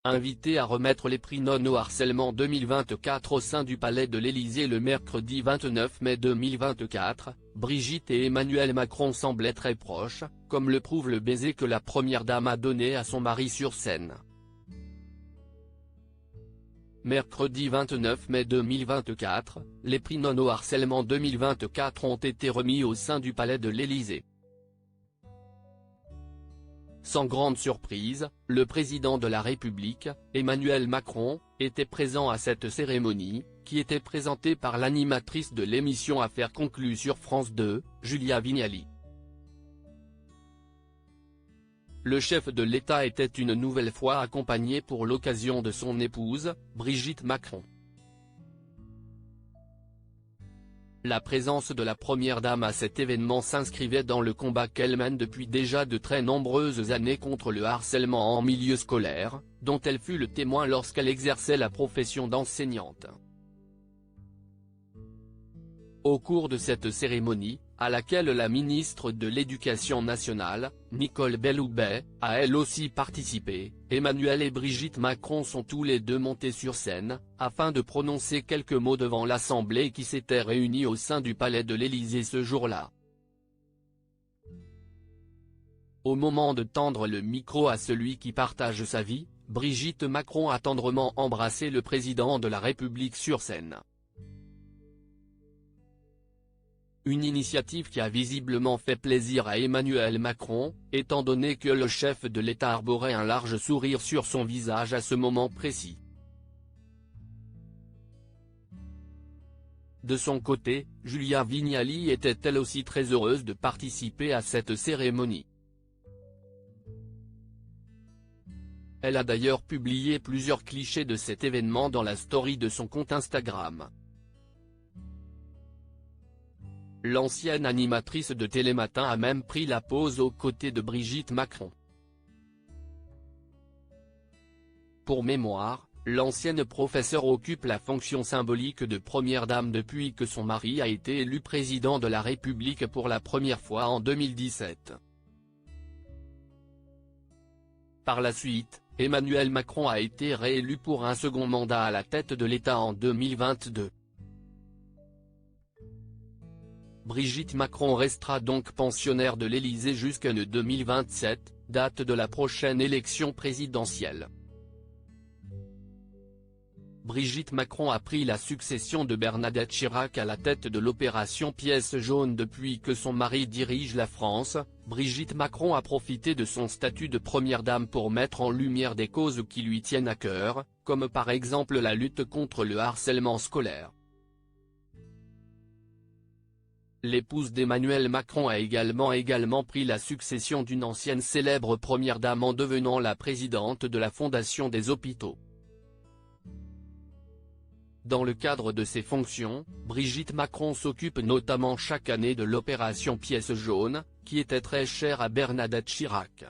invitée à remettre les prix Non au harcèlement 2024 au sein du Palais de l'Élysée le mercredi 29 mai 2024, Brigitte et Emmanuel Macron semblaient très proches, comme le prouve le baiser que la première dame a donné à son mari sur scène. Mercredi 29 mai 2024, les prix Non au harcèlement 2024 ont été remis au sein du Palais de l'Élysée. Sans grande surprise, le président de la République, Emmanuel Macron, était présent à cette cérémonie, qui était présentée par l'animatrice de l'émission Affaires conclues sur France 2, Julia Vignali. Le chef de l'État était une nouvelle fois accompagné pour l'occasion de son épouse, Brigitte Macron. La présence de la première dame à cet événement s'inscrivait dans le combat qu'elle mène depuis déjà de très nombreuses années contre le harcèlement en milieu scolaire, dont elle fut le témoin lorsqu'elle exerçait la profession d'enseignante. Au cours de cette cérémonie, à laquelle la ministre de l'Éducation nationale, Nicole Belloubet, a elle aussi participé, Emmanuel et Brigitte Macron sont tous les deux montés sur scène, afin de prononcer quelques mots devant l'Assemblée qui s'était réunie au sein du Palais de l'Élysée ce jour-là. Au moment de tendre le micro à celui qui partage sa vie, Brigitte Macron a tendrement embrassé le président de la République sur scène. Une initiative qui a visiblement fait plaisir à Emmanuel Macron, étant donné que le chef de l'État arborait un large sourire sur son visage à ce moment précis. De son côté, Julia Vignali était elle aussi très heureuse de participer à cette cérémonie. Elle a d'ailleurs publié plusieurs clichés de cet événement dans la story de son compte Instagram. L'ancienne animatrice de Télématin a même pris la pose aux côtés de Brigitte Macron. Pour mémoire, l'ancienne professeure occupe la fonction symbolique de première dame depuis que son mari a été élu président de la République pour la première fois en 2017. Par la suite, Emmanuel Macron a été réélu pour un second mandat à la tête de l'État en 2022. Brigitte Macron restera donc pensionnaire de l'Élysée jusqu'en 2027, date de la prochaine élection présidentielle. Brigitte Macron a pris la succession de Bernadette Chirac à la tête de l'opération Pièce jaune depuis que son mari dirige la France. Brigitte Macron a profité de son statut de première dame pour mettre en lumière des causes qui lui tiennent à cœur, comme par exemple la lutte contre le harcèlement scolaire. L'épouse d'Emmanuel Macron a également pris la succession d'une ancienne célèbre première dame en devenant la présidente de la Fondation des hôpitaux. Dans le cadre de ses fonctions, Brigitte Macron s'occupe notamment chaque année de l'opération Pièce jaune, qui était très chère à Bernadette Chirac.